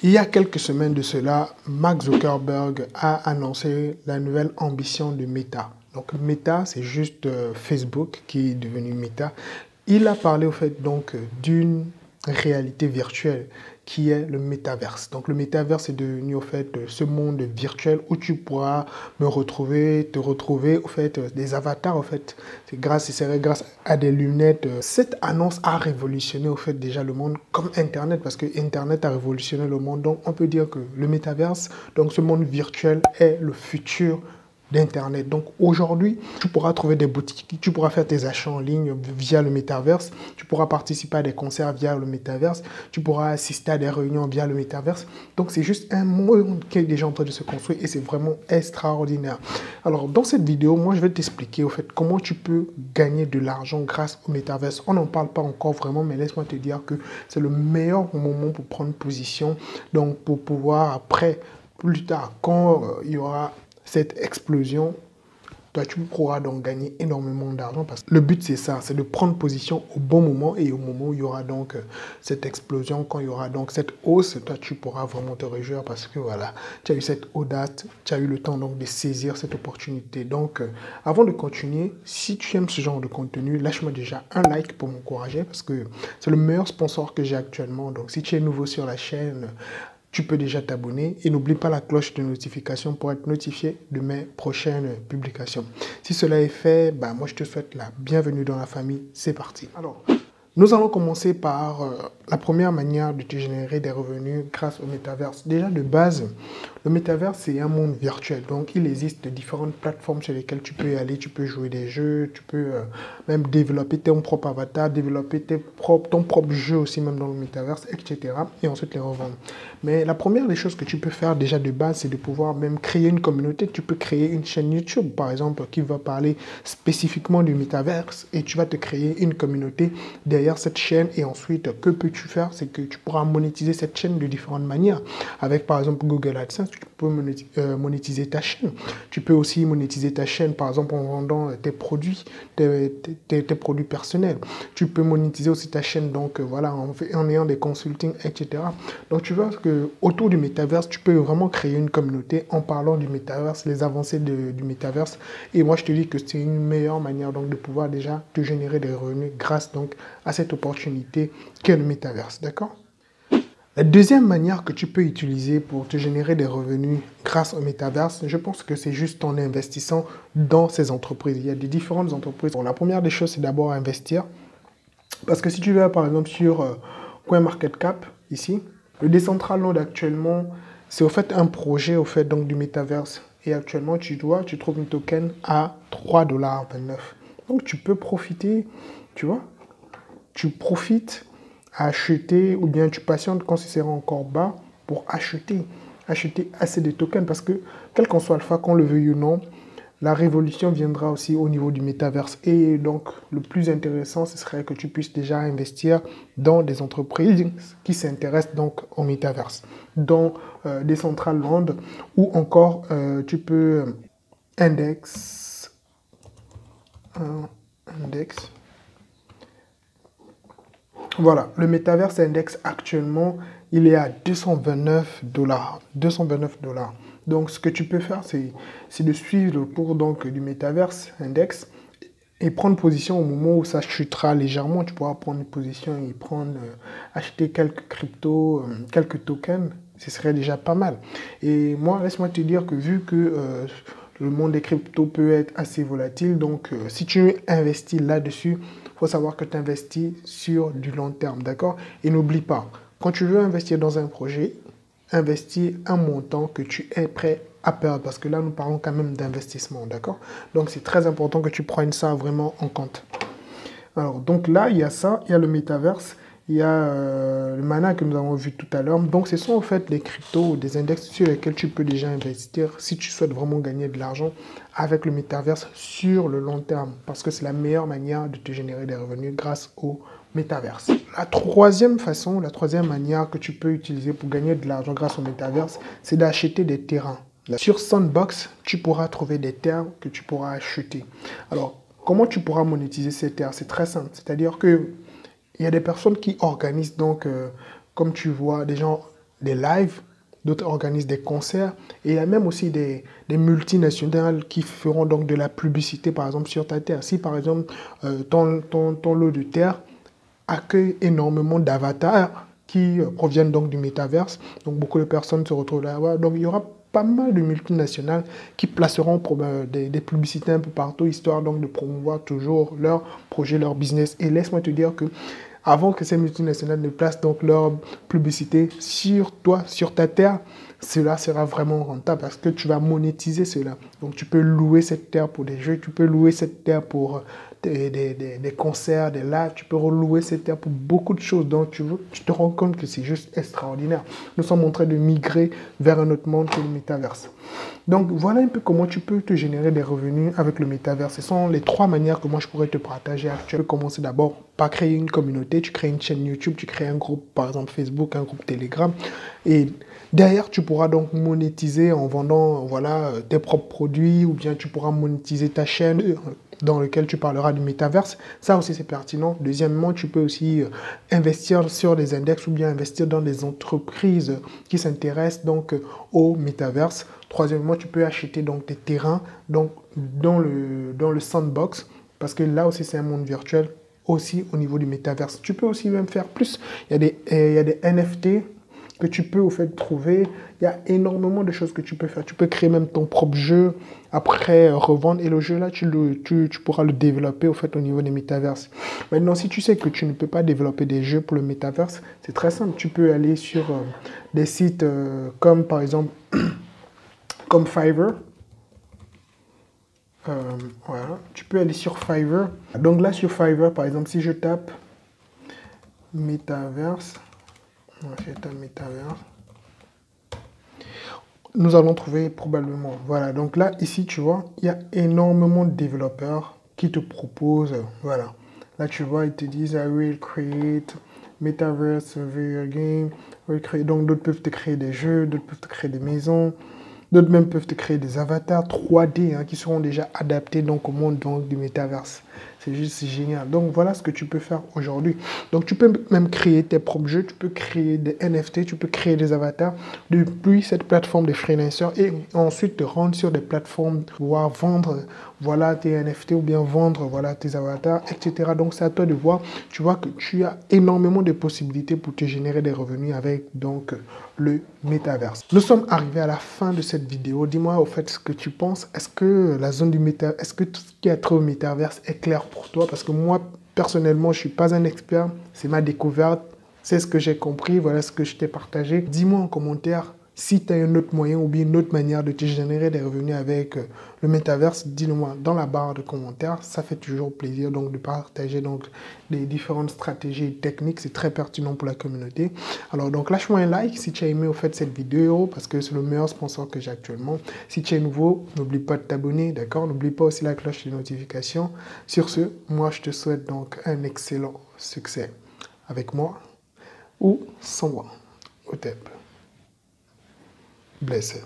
Il y a quelques semaines de cela, Mark Zuckerberg a annoncé la nouvelle ambition de Meta. Donc Meta, c'est juste Facebook qui est devenu Meta. Il a parlé au fait donc d'une réalité virtuelle qui est le métaverse. Donc le métaverse est devenu au fait ce monde virtuel où tu pourras te retrouver au fait des avatars au fait. C'est grâce à des lunettes. Cette annonce a révolutionné au fait déjà le monde comme Internet parce que Internet a révolutionné le monde. Donc on peut dire que le métaverse, donc ce monde virtuel est le futur d'Internet. Donc aujourd'hui, tu pourras trouver des boutiques, tu pourras faire tes achats en ligne via le métaverse, tu pourras participer à des concerts via le métaverse, tu pourras assister à des réunions via le métaverse. Donc c'est juste un monde qui est déjà en train de se construire et c'est vraiment extraordinaire. Alors dans cette vidéo, moi je vais t'expliquer au fait comment tu peux gagner de l'argent grâce au métaverse. On n'en parle pas encore vraiment, mais laisse-moi te dire que c'est le meilleur moment pour prendre position, donc pour pouvoir après, plus tard, quand il y aura cette explosion, toi, tu pourras donc gagner énormément d'argent parce que le but, c'est ça, c'est de prendre position au bon moment et au moment où il y aura donc cette explosion, quand il y aura donc cette hausse, toi, tu pourras vraiment te réjouir parce que voilà, tu as eu cette audace, tu as eu le temps donc de saisir cette opportunité. Donc, avant de continuer, si tu aimes ce genre de contenu, lâche-moi déjà un like pour m'encourager parce que c'est le meilleur sponsor que j'ai actuellement. Donc, si tu es nouveau sur la chaîne, tu peux déjà t'abonner et n'oublie pas la cloche de notification pour être notifié de mes prochaines publications. Si cela est fait, moi je te souhaite la bienvenue dans la famille. C'est parti. Alors, nous allons commencer par la première manière de te générer des revenus grâce au métaverse. Déjà de base, le métaverse c'est un monde virtuel. Donc il existe différentes plateformes sur lesquelles tu peux y aller, tu peux jouer des jeux, tu peux même développer ton propre avatar, développer ton propre jeu aussi même dans le métaverse, etc. Et ensuite les revendre. Mais la première des choses que tu peux faire déjà de base, c'est de pouvoir même créer une communauté. Tu peux créer une chaîne YouTube, par exemple, qui va parler spécifiquement du métaverse et tu vas te créer une communauté derrière cette chaîne. Et ensuite, que peux-tu faire? C'est que tu pourras monétiser cette chaîne de différentes manières. Avec, par exemple, Google AdSense, tu peux monétiser ta chaîne. Tu peux aussi monétiser ta chaîne, par exemple, en vendant tes produits, tes produits personnels. Tu peux monétiser aussi ta chaîne, donc voilà, en ayant des consultings, etc. Donc, tu vois que autour du métaverse, tu peux vraiment créer une communauté en parlant du métaverse, les avancées du métaverse. Et moi, je te dis que c'est une meilleure manière donc de pouvoir déjà te générer des revenus grâce donc à cette opportunité qu'est le métaverse. D'accord? La deuxième manière que tu peux utiliser pour te générer des revenus grâce au métaverse, je pense que c'est juste en investissant dans ces entreprises. Il y a des différentes entreprises. Bon, la première des choses, c'est d'abord investir. Parce que si tu vas par exemple sur CoinMarketCap, ici, le Decentraland actuellement, c'est au fait un projet au fait donc du métaverse. Et actuellement, tu trouves une token à 3,29 $. Donc tu peux profiter, tu vois, tu profites à acheter ou bien tu patientes quand ce sera encore bas pour acheter assez de tokens parce que quel qu'en soit alpha, qu'on le veuille ou non, la révolution viendra aussi au niveau du métaverse. Et donc, le plus intéressant, ce serait que tu puisses déjà investir dans des entreprises qui s'intéressent donc au métaverse, dans Decentraland ou encore tu peux index. Voilà, le métaverse index actuellement, il est à 229 $. 229 $. Donc, ce que tu peux faire, c'est de suivre le cours donc, du métaverse index et prendre position au moment où ça chutera légèrement. Tu pourras prendre une position et acheter quelques cryptos, quelques tokens. Ce serait déjà pas mal. Et moi, laisse-moi te dire que vu que le monde des cryptos peut être assez volatile, donc si tu investis là-dessus, il faut savoir que tu investis sur du long terme, d'accord? Et n'oublie pas, quand tu veux investir dans un projet, investis un montant que tu es prêt à perdre, parce que là, nous parlons quand même d'investissement, d'accord? Donc, c'est très important que tu prennes ça vraiment en compte. Alors, donc là, il y a ça, il y a le métaverse, il y a le mana que nous avons vu tout à l'heure. Donc, ce sont en fait des cryptos ou des index sur lesquels tu peux déjà investir si tu souhaites vraiment gagner de l'argent avec le métaverse sur le long terme, parce que c'est la meilleure manière de te générer des revenus grâce au métaverse. La troisième manière que tu peux utiliser pour gagner de l'argent grâce au métaverse, c'est d'acheter des terrains. Sur Sandbox, tu pourras trouver des terres que tu pourras acheter. Alors, comment tu pourras monétiser ces terres? C'est très simple. C'est-à-dire qu'il y a des personnes qui organisent donc, comme tu vois, des gens des lives, d'autres organisent des concerts, et il y a même aussi des multinationales qui feront donc de la publicité, par exemple, sur ta terre. Si, par exemple, ton lot de terre accueille énormément d'avatars qui proviennent donc du métaverse, donc beaucoup de personnes se retrouvent là-bas, donc il y aura pas mal de multinationales qui placeront des publicités un peu partout, histoire donc de promouvoir toujours leur projet, leur business. Et laisse-moi te dire que avant que ces multinationales ne placent donc leur publicité sur toi, sur ta terre, cela sera vraiment rentable parce que tu vas monétiser cela. Donc tu peux louer cette terre pour des jeux, tu peux louer cette terre pour des concerts, des lives, tu peux relouer cette terre pour beaucoup de choses. Donc tu te rends compte que c'est juste extraordinaire. Nous sommes en train de migrer vers un autre monde que le métaverse. Donc voilà un peu comment tu peux te générer des revenus avec le métaverse. Ce sont les 3 manières que moi je pourrais te partager actuellement. Tu peux commencer d'abord par créer une communauté, tu crées une chaîne YouTube, tu crées un groupe par exemple Facebook, un groupe Telegram, et derrière tu pourras donc monétiser en vendant voilà, tes propres produits, ou bien tu pourras monétiser ta chaîne dans lequel tu parleras du métaverse. Ça aussi, c'est pertinent. Deuxièmement, tu peux aussi investir sur des index ou bien investir dans des entreprises qui s'intéressent donc au métaverse. Troisièmement, tu peux acheter donc des terrains donc, dans le sandbox, parce que là aussi, c'est un monde virtuel aussi au niveau du métaverse. Tu peux aussi même faire plus. Il y a des NFT que tu peux au fait trouver. Il y a énormément de choses que tu peux faire. Tu peux créer même ton propre jeu, après revendre. Et le jeu là, tu pourras le développer au fait au niveau des métaverses. Maintenant, si tu sais que tu ne peux pas développer des jeux pour le métaverse, c'est très simple. Tu peux aller sur des sites comme par exemple comme Fiverr. Voilà. Tu peux aller sur Fiverr. Donc là, sur Fiverr, par exemple, si je tape métaverse, nous allons trouver probablement. Voilà, donc là, ici, tu vois, il y a énormément de développeurs qui te proposent, voilà. Là, tu vois, ils te disent, I will create metaverse video game. Donc, d'autres peuvent te créer des jeux, d'autres peuvent te créer des maisons. D'autres même peuvent te créer des avatars 3D qui seront déjà adaptés donc, au monde donc, du métaverse. C'est juste génial. Donc voilà ce que tu peux faire aujourd'hui. Donc tu peux même créer tes propres jeux, tu peux créer des NFT, tu peux créer des avatars depuis cette plateforme de freelancers et ensuite te rendre sur des plateformes pour pouvoir vendre voilà, tes NFT ou bien vendre voilà, tes avatars, etc. Donc c'est à toi de voir. Tu vois que tu as énormément de possibilités pour te générer des revenus avec donc le métaverse. Nous sommes arrivés à la fin de cette vidéo. Dis-moi au fait ce que tu penses. Est-ce que la zone du métaverse, est-ce que tout ce qui a trait au métaverse est clair pour toi? Parce que moi, personnellement, je ne suis pas un expert. C'est ma découverte. C'est ce que j'ai compris. Voilà ce que je t'ai partagé. Dis-moi en commentaire si tu as un autre moyen ou bien une autre manière de te générer des revenus avec le métaverse. Dis-le-moi dans la barre de commentaires. Ça fait toujours plaisir donc de partager donc les différentes stratégies et techniques. C'est très pertinent pour la communauté. Alors donc lâche-moi un like si tu as aimé au fait cette vidéo parce que c'est le meilleur sponsor que j'ai actuellement. Si tu es nouveau, n'oublie pas de t'abonner, d'accord? N'oublie pas aussi la cloche de notification. Sur ce, moi je te souhaite donc un excellent succès avec moi ou sans moi. Au TEP. Blessed.